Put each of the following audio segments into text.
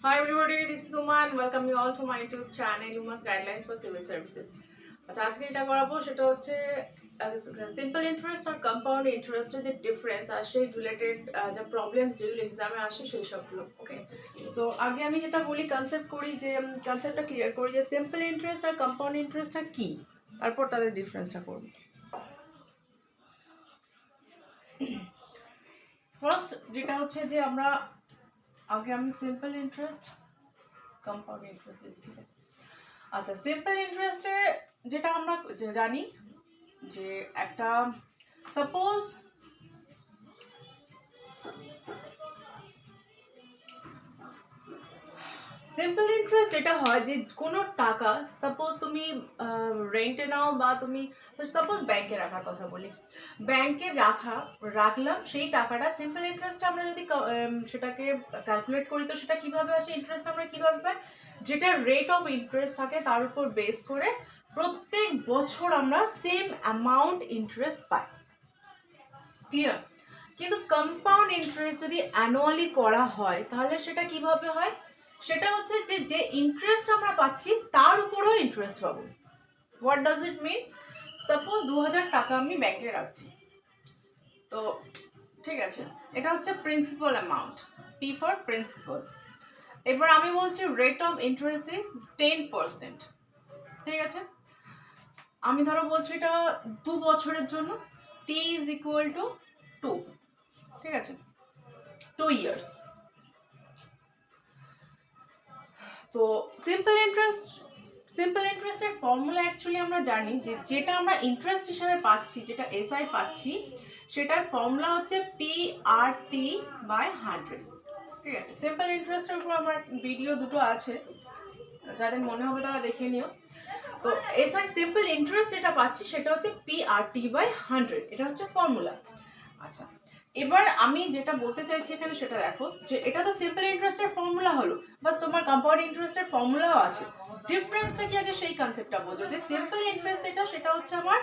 Hi everybody, this is Uma and welcome you all to my YouTube channel Uma's Guidelines for Civil Services. আচ্ছা আজকে এটা করাবো সেটা হচ্ছে সিম্পল ইন্টারেস্ট আর কম্পাউন্ড ইন্টারেস্টের যে ডিফারেন্স আর সেই রিলেটেড যে প্রবলেমস যেগুলো এক্সামে আসে সেই সবগুলো। ওকে, সো আগে আমি যেটা বলি কনসেপ্ট করি যে কনসেপ্টটা ক্লিয়ার করি যে সিম্পল ইন্টারেস্ট আর কম্পাউন্ড ইন্টারেস্টটা কি, তারপর তাদের ডিফারেন্সটা করব। ফার্স্ট যেটা হচ্ছে যে আমরা আগে আমি সিম্পল ইন্টারেস্ট কম্পাউন্ড ইন্টারেস্ট লিখি, ঠিক আছে। আচ্ছা, সিম্পল ইন্টারেস্টে যেটা আমরা জানি যে একটা সাপোজ সিম্পল ইন্টারেস্ট যেটা হয় যে কোনো টাকা সাপোজ তুমি রেন্টে নাও বা তুমি সাপোজ ব্যাংকে রাখার কথা বলি, ব্যাংকে রাখলাম সেই টাকাটা সিম্পল ইন্টারেস্ট আমরা যদি সেটাকে ক্যালকুলেট করি তো সেটা কিভাবে আসে, ইন্টারেস্ট আমরা কিভাবে পাই, যেটা রেট অফ ইন্টারেস্ট থাকে তার উপর বেস করে প্রত্যেক বছর আমরা সেম অ্যামাউন্ট ইন্টারেস্ট পাই। ক্লিয়ার? কিন্তু কম্পাউন্ড ইন্টারেস্ট যদি অ্যানুয়ালি করা হয় তাহলে সেটা কিভাবে হয়, সেটা হচ্ছে যে যে ইন্টারেস্ট আমরা পাচ্ছি তার উপরেও ইন্টারেস্ট পাবো। What does it mean? Suppose 2000 টাকা আমি ব্যাংকে রাখছি, তো ঠিক আছে, এটা হচ্ছে principal amount, P for principal. এবার আমি বলছি রেট অফ ইন্টারেস্ট ইজ 10%, ঠিক আছে। আমি ধরো বলছি এটা 2 বছরের জন্য, টি ইজ ইকুয়াল টু 2, ঠিক আছে, 2 ইয়ার্স। তো সিম্পল ইন্টারেস্টের ফর্মুলা অ্যাকচুয়ালি আমরা জানি যে যেটা আমরা ইন্টারেস্ট হিসাবে পাচ্ছি, যেটা এসআই পাচ্ছি, সেটার ফর্মুলা হচ্ছে PRT/100, ঠিক আছে। সিম্পল ইন্টারেস্টের উপর আমার ভিডিও দুটো আছে, যাদের মনে হবে তারা দেখে নিও। তো এসআই সিম্পল ইন্টারেস্ট যেটা পাচ্ছি সেটা হচ্ছে PRT/100, এটা হচ্ছে ফর্মুলা। আচ্ছা, এবার আমি যেটা বলতে চাইছি এখানে সেটা দেখো যে এটা তো সিম্পল ইন্টারেস্টের ফর্মুলা হলো, বাস তোমার কম্পাউন্ড ইন্টারেস্টের ফর্মুলাও আছে। ডিফারেন্সটা কি আগে সেই কনসেপ্টটা বোঝো যে সিম্পল ইন্টারেস্ট সেটা হচ্ছে আমার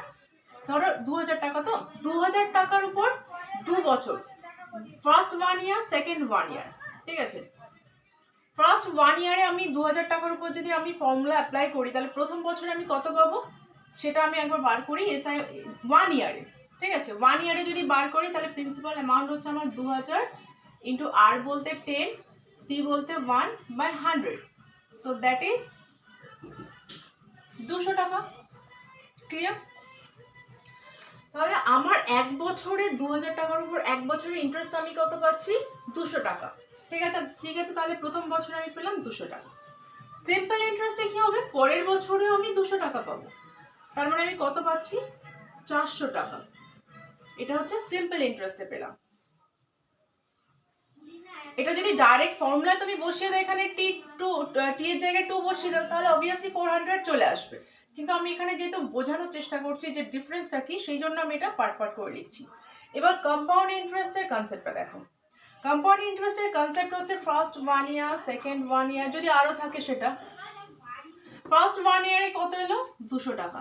ধরো 2000 টাকা, তো 2000 টাকার উপর 2 বছর, ফার্স্ট 1 ইয়ার, সেকেন্ড 1 ইয়ার, ঠিক আছে। ফার্স্ট 1 ইয়ারে আমি 2000 টাকার উপর যদি আমি ফর্মুলা অ্যাপ্লাই করি তাহলে প্রথম বছরে আমি কত পাবো সেটা আমি একবার বার করি এসআই 1 ইয়ারে, ঠিক আছে। 1 ইয়ারে যদি বার করি তাহলে প্রিন্সিপাল অ্যামাউন্ট হচ্ছে আমার 2000 ইন্টু আর বলতে 10, টি বলতে 1/100, সো দ্যাট ইজ 200 টাকা। ক্লিয়ার? তাহলে আমার এক বছরে 2000 টাকার উপর এক বছরের ইন্টারেস্ট আমি কত পাচ্ছি? 200 টাকা, ঠিক আছে। তাহলে প্রথম বছরে আমি পেলাম 200 টাকা। সিম্পল ইন্টারেস্টে কি হবে, পরের বছরেও আমি 200 টাকা পাবো, তার মানে আমি কত পাচ্ছি? 400 টাকা। এটা হচ্ছে সিম্পল ইন্টারেস্টে পেলাম। এটা যদি ডাইরেক্ট ফর্মুলায় তুমি বসিয়ে দাও, এখানে টি এর জায়গায় 2 বসিয়ে দাও, তাহলে অবভিয়াসলি 400 চলে আসবে। কিন্তু আমি এখানে যেহেতু বোঝানোর চেষ্টা করছি যে ডিফারেন্সটা কি, সেই জন্য আমি এটা পার্ট করে লিখছি। এবার কম্পাউন্ড ইন্টারেস্টের কনসেপ্টটা দেখো। কম্পাউন্ড ইন্টারেস্টের কনসেপ্ট হচ্ছে ফার্স্ট 1 ইয়ার, সেকেন্ড 1 ইয়ার, যদি আরো থাকে সেটা। ফার্স্ট 1 ইয়ারে কত এলো? 200 টাকা।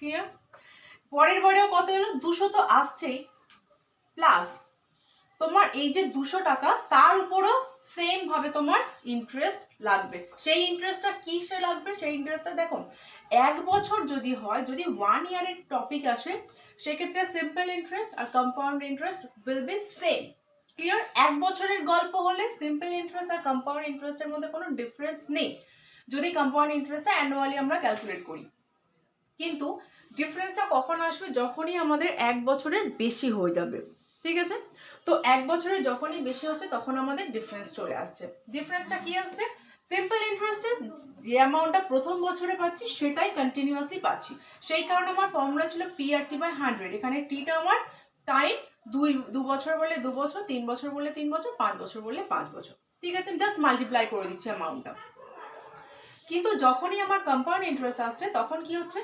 ক্লিয়ার? পরের বারেও কত এলো? 200 তো আসছেই, প্লাস তোমার এই যে 200 টাকা তার উপরও সেম ভাবে তোমার ইন্টারেস্ট লাগবে। সেই ইন্টারেস্টটা কিসে লাগবে? সেই ইন্টারেস্টটা দেখো, এক বছর যদি হয়, যদি 1 ইয়ারের টপিক আসে, সেক্ষেত্রে সিম্পল ইন্টারেস্ট আর compound interest will be same. Clear? এক বছরের গল্প হলে সিম্পল ইন্টারেস্ট আর কম্পাউন্ড ইন্টারেস্টের মধ্যে কোনো ডিফারেন্স নেই, যদি কম্পাউন্ড ইন্টারেস্টটা অ্যানুয়ালি আমরা ক্যালকুলেট করি। কিন্তু ডিফারেন্সটা কখন আসবে? যখনই আমাদের এক বছরের বেশি হয়ে যাবে, ঠিক আছে। তো এক বছরের যখনই বেশি হচ্ছে তখন আমাদের ডিফারেন্স চলে আসছে। ডিফারেন্সটা কি আসছে? সিম্পল ইন্টারেস্টে যে অ্যামাউন্টটা প্রথম বছরে পাচ্ছি সেটাই কন্টিনিউয়াসলি পাচ্ছি, সেই কারণে আমার ফর্মুলা ছিল PRT/100। এখানে টিটা আমার টাইম, 2 বছর বলে 2 বছর, 3 বছর বলে 3 বছর, 5 বছর বলে 5 বছর, ঠিক আছে। জাস্ট মাল্টিপ্লাই করে দিচ্ছি অ্যামাউন্টটা। কিন্তু যখনই আমার কম্পাউন্ড ইন্টারেস্ট আসছে তখন কি হচ্ছে,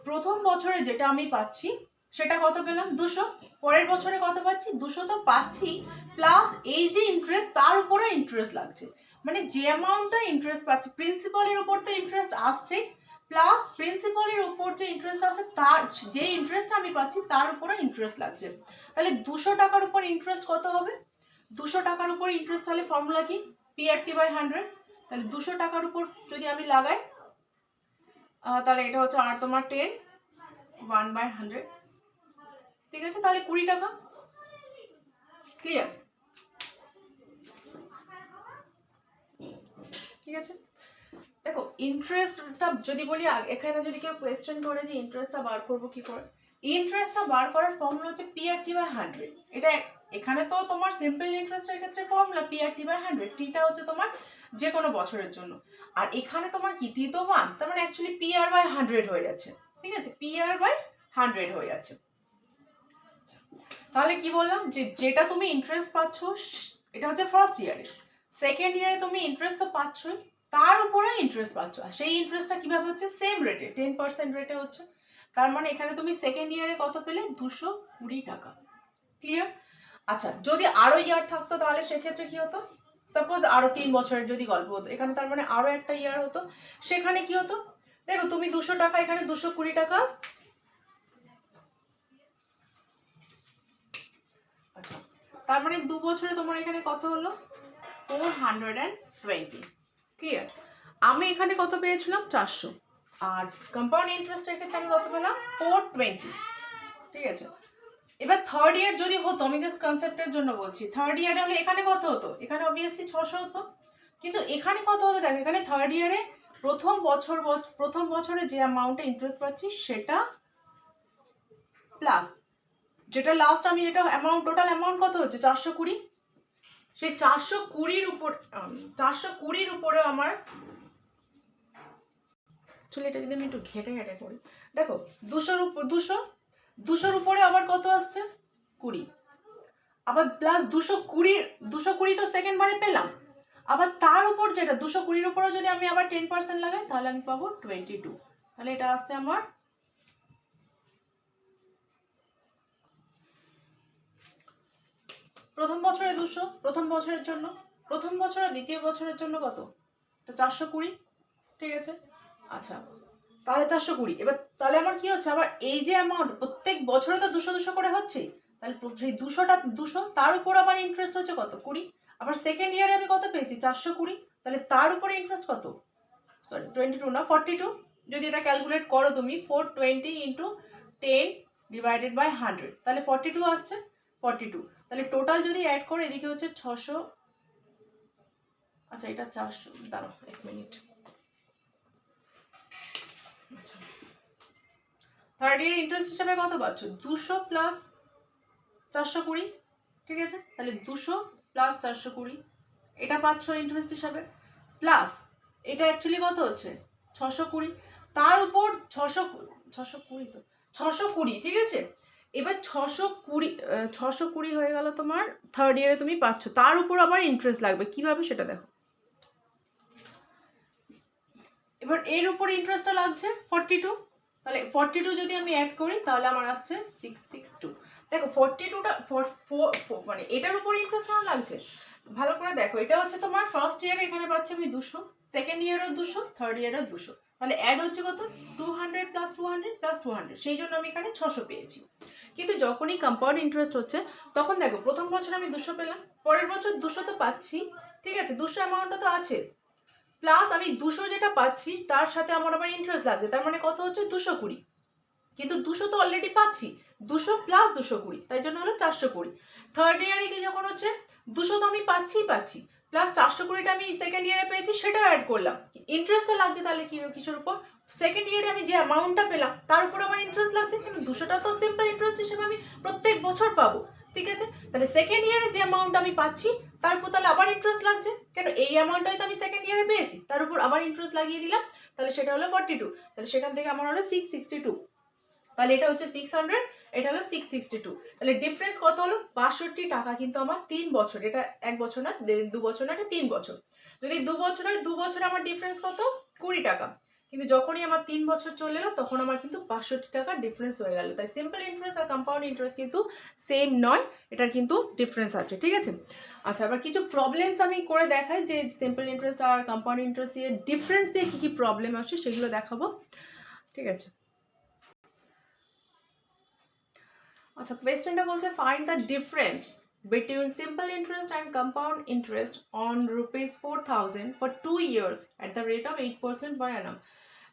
প্রথম বছরে যেটা আমি পাচ্ছি সেটা কত পেলাম? 200। পরের বছরে কত পাচ্ছি? 200 তো পাচ্ছি, প্লাস এই যে ইন্টারেস্ট তার উপরে ইন্টারেস্ট লাগছে, মানে যে অ্যামাউন্টটা ইন্টারেস্ট পাচ্ছি, প্রিন্সিপালের উপর তো ইন্টারেস্ট আসছে, প্লাস প্রিন্সিপালের উপর যে ইন্টারেস্ট আছে তার যে ইন্টারেস্ট আমি পাচ্ছি তার উপরে ইন্টারেস্ট লাগছে। তাহলে 200 টাকার উপর ইন্টারেস্ট কত হবে? 200 টাকার উপর ইন্টারেস্ট, তাহলে ফর্মুলা কি? PRT/100, তাহলে 200 টাকার উপর যদি আমি লাগাই তাহলে এটা হচ্ছে আর তোমার 10 1/100, ঠিক আছে, তাহলে 20 টাকা। ক্লিয়ার? ঠিক আছে, দেখো ইন্টারেস্টটা যদি বলি, এখানে যদি কেউ কোয়েশ্চেন করে যে ইন্টারেস্টটা বার করবো কি করে, ইন্টারেস্টটা বার করার ফর্মুলা হচ্ছে PRT/100। এটা এখানে তো তোমার সিম্পল ইন্টারেস্টের ক্ষেত্রে ফর্মুলা PRT/100, টিটা হচ্ছে তোমার যে কোনো বছরের জন্য, আর এখানে তোমার কি টি তো 1, তার মানে অ্যাকচুয়ালি PR/100 হয়ে যাচ্ছে, ঠিক আছে, PR/100 হয়ে যাচ্ছে। তাহলে কি বললাম, যে যেটা তুমি ইন্টারেস্ট পাচ্ছ এটা হচ্ছে ফার্স্ট ইয়ারে, সেকেন্ড ইয়ারে তুমি ইন্টারেস্ট তো পাচ্ছই, তার উপরে ইন্টারেস্ট পাচ্ছ, আর সেই ইন্টারেস্টটা কিভাবে হচ্ছে, সেম রেটে 10% রেটে হচ্ছে। তার মানে এখানে তুমি সেকেন্ড ইয়ারে কত পেলে, 220 টাকা। ক্লিয়ার? আচ্ছা, যদি আরো ইয়ার থাকতো তাহলে সেক্ষেত্রে কি হতো, সাপোজ আরো 3 বছরের যদি গল্প হতো, এখানে তার মানে আরো একটা ইয়ার হতো, সেখানে কি হতো, দেখো তুমি 200 টাকা, এখানে 220 টাকা। আচ্ছা, তার মানে 2 বছরে তোমার এখানে কত হলো, 420। ক্লিয়ার? আমি এখানে কত পেয়েছিলাম, 400, আর কম্পাউন্ড ইন্টারেস্টের ক্ষেত্রে আমি কত পেলাম, 420। ঠিক আছে, এবার থার্ড ইয়ার যদি হতো, আমি জাস্ট কনসেপ্টের জন্য বলছি, থার্ড ইয়ারে হলে এখানে কত হতো, এখানে অবভিয়াসলি 600 হতো, কিন্তু এখানে কত হতো দেখো, এখানে থার্ড ইয়ারে প্রথম বছরে যে অ্যামাউন্টে ইন্টারেস্ট পাচ্ছি সেটা প্লাস যেটা লাস্ট আমি এটা অ্যামাউন্ট, টোটাল অ্যামাউন্ট কত হচ্ছে, 420। সেই 420-র উপর 420-র উপরে আমার, চলে এটা যদি আমি একটু ঘেটে করি, দেখো 200-র উপরে আবার কত আসছে, 20, আবার প্লাস 220 তো সেকেন্ড বারে পেলাম, আবার তার উপর যেটা 220-র উপরে যদি আমি আবার 10% লাগাই তাহলে আমি পাবো 22, তাহলে এটা আসছে আমার প্রথম বছরে 200, প্রথম বছরের জন্য, প্রথম বছর আর দ্বিতীয় বছরের জন্য কত, এটা 420। ঠিক আছে, আচ্ছা তাহলে 420, এবার তাহলে আমার কি হচ্ছে, আবার এই যে অ্যামাউন্ট প্রত্যেক বছরে তো 200 করে হচ্ছে, তাহলে সেই 200 তার উপর আবার ইন্টারেস্ট হচ্ছে কত, 20, আবার সেকেন্ড ইয়ারে আমি কত পেয়েছি, 420, তাহলে তার উপরে ইন্টারেস্ট কত, সরি 22 না 42, যদি এটা ক্যালকুলেট করো তুমি 420 ইন্টু 10/100, তাহলে 42 আসছে, 42, তাহলে টোটাল যদি অ্যাড করে এদিকে হচ্ছে 600, আচ্ছা এটা 400, দাঁড়াও 1 মিনিট, আচ্ছা থার্ড ইয়ার ইন্টারেস্ট হিসাবে কত পাচ্ছ, 200 প্লাস 420, ঠিক আছে, তাহলে 200 প্লাস 420 এটা পাচ্ছ ইন্টারেস্ট হিসাবে, প্লাস এটা অ্যাকচুয়ালি কত হচ্ছে 620, তার উপর 620 তো 620, ঠিক আছে, এবার 620 হয়ে গেল তোমার, থার্ড ইয়ারে তুমি পাচ্ছ, তার উপর আবার ইন্টারেস্ট লাগবে, কিভাবে সেটা দেখো, এবার এর উপর ইন্টারেস্টটা লাগছে 42, তাহলে 42 যদি আমি অ্যাড করি তাহলে আমার আসছে 662, দেখো 42টা মানে এটার উপর ইন্টারেস্ট আমার লাগছে, ভালো করে দেখো, এটা হচ্ছে তোমার ফার্স্ট ইয়ারে এখানে পাচ্ছি আমি 200, সেকেন্ড ইয়ারেও 200, থার্ড ইয়ারেও 200, তাহলে অ্যাড হচ্ছে কত 200 প্লাস 200 প্লাস 200, সেই জন্য আমি এখানে 600 পেয়েছি। কিন্তু যখনই কম্পাউন্ড ইন্টারেস্ট হচ্ছে তখন দেখো প্রথম বছর আমি 200 পেলাম, পরের বছর 200 তো পাচ্ছি, ঠিক আছে, 200 অ্যামাউন্টটা তো আছে, প্লাস আমি 200 যেটা পাচ্ছি তার সাথে আমার আবার ইন্টারেস্ট লাগছে, তার মানে কত হচ্ছে 220, কিন্তু 200 তো অলরেডি পাচ্ছি, 200 প্লাস 220, তাই জন্য হলো 420। থার্ড ইয়ারে গিয়ে যখন হচ্ছে 200 তো আমি পাচ্ছি, প্লাস 420টা আমি সেকেন্ড ইয়ারে পেয়েছি সেটাও অ্যাড করলাম, ইন্টারেস্টটা লাগছে তাহলে কিসের উপর, সেকেন্ড ইয়ারে আমি যে অ্যামাউন্টটা পেলাম তার উপর আমার ইন্টারেস্ট লাগছে, কিন্তু 200টা তো সিম্পল ইন্টারেস্ট হিসেবে আমি প্রত্যেক বছর পাবো, ঠিক আছে, তাহলে সেকেন্ড ইয়ারে যে অ্যামাউন্ট আমি পাচ্ছি তার উপর তাহলে আবার ইন্টারেস্ট লাগছে, কেন এই অ্যামাউন্টটাই তো আমি সেকেন্ড ইয়ারে পেয়েছি, তার উপর আবার ইন্টারেস্ট লাগিয়ে দিলাম, তাহলে সেটা হলো 42, তাহলে সেখান থেকে আমার হলো 662, তাহলে এটা হচ্ছে 600, এটা হলো 662, তাহলে ডিফারেন্স কত হলো 62 টাকা, কিন্তু আমার 3 বছর, এটা 1 বছর না 2 বছর না, এটা 3 বছর, যদি 2 বছর হয় 2 বছরে আমার ডিফারেন্স কত 20 টাকা, কিন্তু যখনই আমার 3 বছর চলে এলো তখন আমার কিন্তু 65 টাকা ডিফারেন্স হয়ে গেল, তাই সিম্পল ইন্টারেস্ট আর কম্পাউন্ড ইন্টারেস্ট কিন্তু সেম নয়, এটার কিন্তু ডিফারেন্স আছে, ঠিক আছে। আচ্ছা, আবার কিছু প্রবলেমস আমি করে দেখাই যে সিম্পল ইন্টারেস্ট আর কম্পাউন্ড ইন্টারেস্ট দিয়ে ডিফারেন্স দিয়ে কী কী প্রবলেম আসে সেগুলো দেখাবো, ঠিক আছে। আচ্ছা, কোয়েশ্চেনটা বলছে find the difference between simple interest and compound interest on rupees 4,000 for 2 years at the rate of 8% per annum.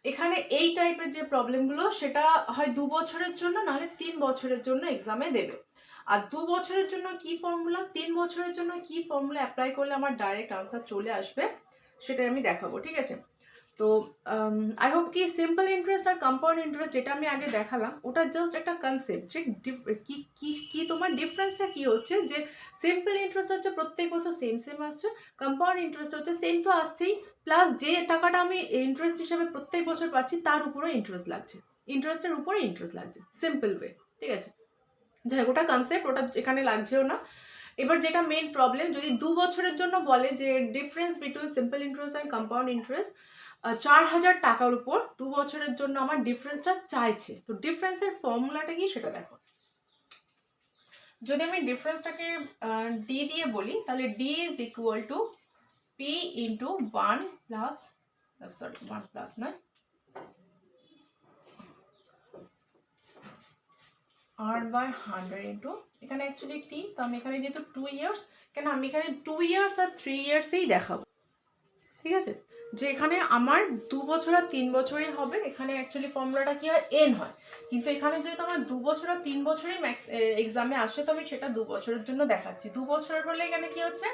এখানে এই টাইপের যে প্রবলেমগুলো সেটা হয় 2 বছরের জন্য নাহলে 3 বছরের জন্য এক্সামে দেবে। আর 2 বছরের জন্য কি ফর্মুলা, 3 বছরের জন্য কি ফর্মুলা অ্যাপ্লাই করলে আমার ডাইরেক্ট আনসার চলে আসবে সেটাই আমি দেখাবো, ঠিক আছে? তো আই হোপ কি সিম্পল ইন্টারেস্ট আর কম্পাউন্ড ইন্টারেস্ট যেটা আমি আগে দেখালাম ওটা জাস্ট একটা কনসেপ্ট যে কি কি কি তোমার ডিফারেন্সটা কি হচ্ছে, যে সিম্পল ইন্টারেস্ট হচ্ছে প্রত্যেক বছর সেম সেম আসছে, কম্পাউন্ড ইন্টারেস্ট হচ্ছে সেম তো আসছেই, প্লাস যে টাকাটা আমি ইন্টারেস্ট হিসাবে প্রত্যেক বছর পাচ্ছি তার উপরে ইন্টারেস্ট লাগছে, ইন্টারেস্টের উপরে ইন্টারেস্ট লাগছে, সিম্পল ওয়ে, ঠিক আছে? যাই হোক, ওটা কনসেপ্ট, ওটা এখানে লাগছেও না। এবার যেটা মেন প্রবলেম, যদি 2 বছরের জন্য বলে যে difference between simple interest and compound interest 4,000 টাকার উপর 2 বছরের জন্য আমার ডিফারেন্সটা চাইছে, তো ডিফারেন্সের ফর্মুলাটা কি সেটা দেখো। যদি আমি ডিফারেন্সটাকে ডি দিয়ে বলি তাহলে D is equal to P into 1 plus, sorry 1 plus নয়, আর বাই 100 ইন্টু, এখানে অ্যাকচুয়ালি টি, তো আমি এখানে যেহেতু 2 ইয়ার্স, কেন আমি এখানে 2 ইয়ার্স আর 3 ইয়ার্সেই দেখাবো, ঠিক আছে? যে এখানে আমার 2 বছর আর 3 বছরই হবে, এখানে অ্যাকচুয়ালি ফর্মুলাটা কি হয় এন হয়, কিন্তু এখানে যেহেতু আমার 2 বছর আর 3 বছরই ম্যাক্স এক্সামে আসে, তো আমি সেটা 2 বছরের জন্য দেখাচ্ছি। 2 বছরের হলে এখানে কি হচ্ছে,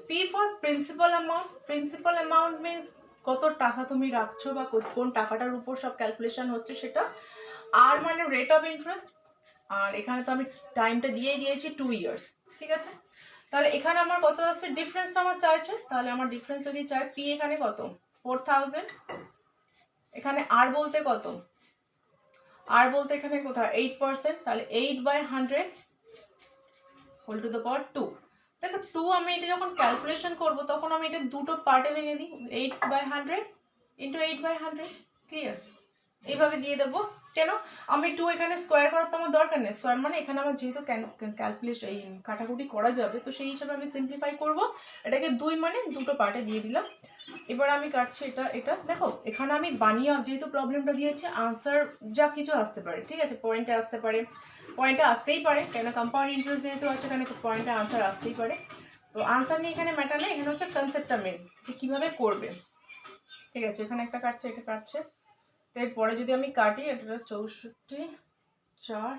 P for principal amount, principal amount means কত টাকা তুমি রাখছো বা কোন টাকাটার উপর সব ক্যালকুলেশন হচ্ছে সেটা, আর মানে রেট অফ ইন্টারেস্ট, আর এখানে তো আমি টাইমটা দিয়েই দিয়েছি 2 ইয়ার্স, ঠিক আছে? তাহলে এখানে আমার কত আসছে, ডিফারেন্সটা আমার চাইছে, তাহলে আমার ডিফারেন্স যদি চাই পি এখানে কত 4,000, এখানে আর বলতে কত, আর বলতে এখানে কোথায় 8%, তাহলে 8/100 হোল টু দ্য পাওয়ার 2। দেখো 2 আমি এটা যখন ক্যালকুলেশন করব তখন আমি এটা দুটো পার্টে ভেঙে দিই, 8/100 ইন্টু 8/100, ক্লিয়ার? এইভাবে দিয়ে দেবো। কেন, আমি 2 এখানে স্কোয়ার করার তো আমার দরকার নেই, স্কোয়ার মানে এখানে আমার যেহেতু ক্যালকুলেশন এই কাটাকুটি করা যাবে, তো সেই হিসাবে আমি সিম্পলিফাই করব, এটাকে 2 মানে দুটো পার্টে দিয়ে দিলাম। এবার আমি কাটছি এটা, এটা দেখো এখানে আমি বানিয়ে যেহেতু প্রবলেমটা দিয়েছি, আনসার যা কিছু আসতে পারে, ঠিক আছে? পয়েন্টে আসতে পারে, পয়েন্টে আসতেই পারে, কেন কম্পাউন্ড ইন্টারেস্ট যেহেতু আছে এখানে পয়েন্টে আনসার আসতেই পারে। তো আনসার নিয়ে এখানে ম্যাটার নেই, এখানে হচ্ছে কনসেপ্টটা মেন, যে কীভাবে করবে, ঠিক আছে? এখানে একটা কাটছে, এটা কাটছে, তো এরপরে যদি আমি কাটি, এটা 64 4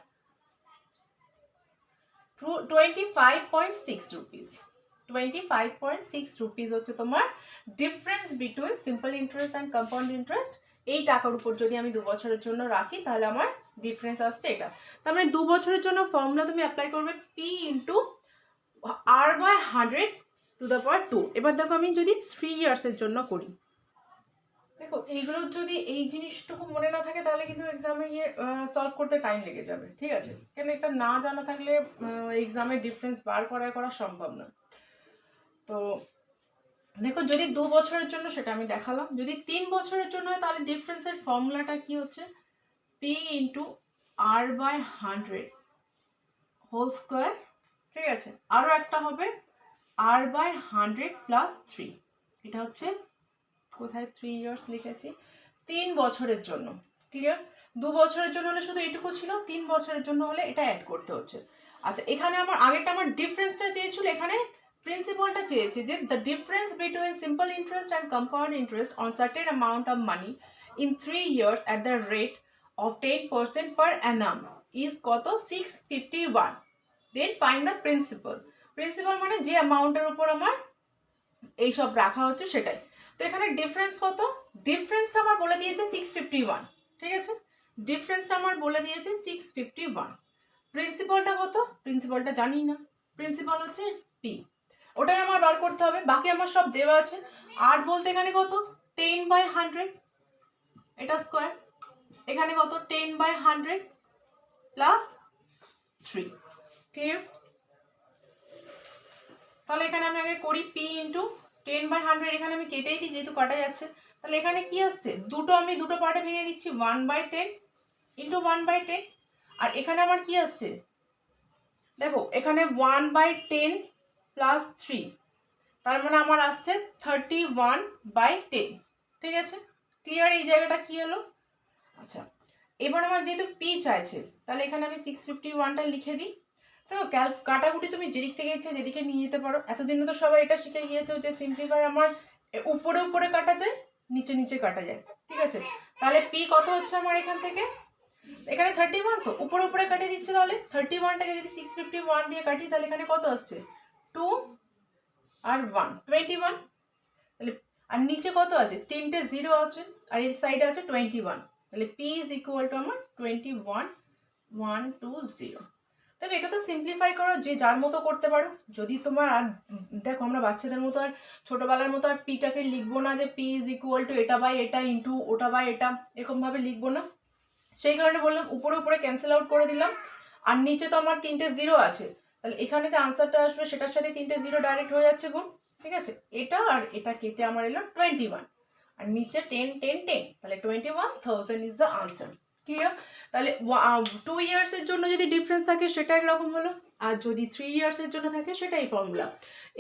25.6 রুপিস, 25.6 রুপিস হচ্ছে তোমার difference between simple interest and compound interest. এই টাকার উপর যদি আমি 2 বছরের জন্য রাখি তাহলে আমার ডিফারেন্স আসছে এটা। তার মানে 2 বছরের জন্য ফর্মুলা তুমি অ্যাপ্লাই করবে P into r/100 to the power 2। এবার দেখো আমি যদি 3 ইয়ার্সের জন্য করি, দেখো এইগুলোর যদি এই জিনিসটুকু মনে না থাকে তাহলে কিন্তু এক্সামে গিয়ে সলভ করতে টাইম লেগে যাবে, ঠিক আছে? কেন এটা না জানা থাকলে এক্সামের ডিফারেন্স বার করা সম্ভব না। তো দেখো যদি 2 বছরের জন্য সেটা আমি দেখালাম, যদি 3 বছরের জন্য হয় তাহলে ডিফারেন্সের ফর্মুলাটা কি হচ্ছে, P into r/100 whole square, ঠিক আছে? আরও একটা হবে r/100 প্লাস 3, এটা হচ্ছে কোথায় 3 ইয়ার্স লিখেছি, 3 বছরের জন্য, ক্লিয়ার? 2 বছরের জন্য হলে শুধু এটুকু ছিল, 3 বছরের জন্য হলে এটা অ্যাড করতে হচ্ছে। আচ্ছা এখানে আমার আগেরটা আমার ডিফারেন্সটা চেয়েছিল, এখানে প্রিন্সিপালটা চেয়েছে যে the difference between simple interest and compound interest on certain amount of money in 3 years at the rate of 10% per annum is কত 651, then find the principal. Principal মানে যে অ্যামাউন্টের উপর আমার এইসব রাখা হচ্ছে সেটাই। তো এখানে ডিফারেন্স কত, ডিফারেন্সটা আমার বলে দিয়েছে 651, ঠিক আছে? ডিফারেন্সটা আমার বলে দিয়েছে 651। প্রিন্সিপালটা কত, প্রিন্সিপালটা জানি না, প্রিন্সিপাল হচ্ছে পি, ওটাই আমার বার করতে হবে, বাকি আমার সব দেওয়া আছে। আর বলতে এখানে কত 10/100, এটা স্কোয়ার, এখানে কত 10/100 প্লাস 3, ক্লিয়ার? তাহলে এখানে আমি আগে করি পি ইন্টু 10/100, এখানে আমি কেটেই দিই যেহেতু কাটা যাচ্ছে, তাহলে এখানে কি আসছে, দুটো আমি দুটো পার্টে ভেঙে দিচ্ছি, 1/10 ইন্টু 1/10, আর এখানে আমার কি আসছে দেখো, এখানে 1/10 প্লাস 3, তার মানে আমার আসছে 31/10, ঠিক আছে? ক্লিয়ার? এই জায়গাটা কি হলো? আচ্ছা এবার আমার যেহেতু পি চাইছে তাহলে এখানে আমি 651টা লিখে দিই, তো কাটাকুটি তুমি যেদিক থেকে ইচ্ছে যেদিকে নিয়ে যেতে পারো। এতদিনে তো সবাই এটা শিখে গিয়েছো যে সিম্পলিফাই আমার উপরে উপরে কাটা যায়, নিচে নিচে কাটা যায়, ঠিক আছে? তাহলে পি কত হচ্ছে আমার এখান থেকে, এখানে 31, তো উপরে উপরে কাটিয়ে দিচ্ছে, তাহলে 31টাকে যদি 651 দিয়ে কাটি তাহলে এখানে কত আসছে, 2 আর 1 21। তাহলে আর নিচে কত আছে, 3টে 0 আছে, আর এই সাইডে আছে 21, তাহলে পি ইজ ইকুয়াল টু আমার 21 120। দেখো এটা তো সিম্পলিফাই করো যে যার মতো করতে পারো। যদি তোমার আর দেখো আমরা বাচ্চাদের মতো আর ছোটবেলার মতো আর পিটাকে লিখবো না যে পি ইজ ইকুয়াল টু এটা বাই এটা ইন্টু ওটা বাই এটা, এরকমভাবে লিখবো না। সেই কারণে বললাম উপরে উপরে ক্যান্সেল আউট করে দিলাম। আর নিচে তো আমার 3টে 0 আছে, তাহলে এখানে যে আনসারটা আসবে সেটার সাথে 3টে 0 ডাইরেক্ট হয়ে যাচ্ছে গুণ, ঠিক আছে? এটা আর এটা কেটে আমার এলো 21, আর নিচে 10 10 10, তাহলে 21,000 ইজ দ্য আনসার। ক্লিয়ার? তাহলে 2 ইয়ার্সের জন্য যদি ডিফারেন্স থাকে সেটা একরকম হলো, আর যদি 3 ইয়ার্সের জন্য থাকে সেটাই ফর্মুলা।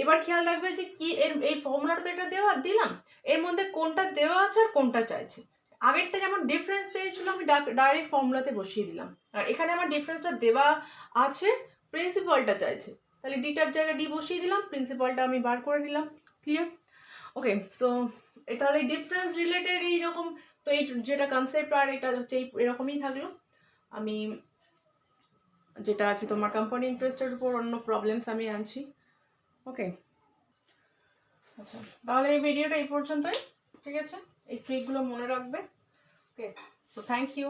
এবার খেয়াল রাখবে যে কি এই ফর্মুলাটা তো এটা দিলাম, এর মধ্যে কোনটা দেওয়া আছে আর কোনটা চাইছে। আগেরটা যেমন ডিফারেন্স চেয়েছিল আমি ডাইরেক্ট ফর্মুলাতে বসিয়ে দিলাম, আর এখানে আমার ডিফারেন্সটা দেওয়া আছে, প্রিন্সিপালটা চাইছে, তাহলে ডিটার জায়গায় ডি বসিয়ে দিলাম, প্রিন্সিপালটা আমি বার করে নিলাম। ক্লিয়ার? ওকে, সো তাহলে ডিফারেন্স রিলেটেড এইরকম, তো এই যেটা কনসেপ্ট আর এটা হচ্ছে এরকমই থাকলো। আমি যেটা আছে তোমার কোম্পানি ইন্টারেস্টের উপর অন্য প্রবলেমস আমি আনছি। ওকে, আচ্ছা তাহলে এই ভিডিওটা এই পর্যন্তই, ঠিক আছে? এই ট্রিকগুলো মনে রাখবে। ওকে, সো থ্যাংক ইউ।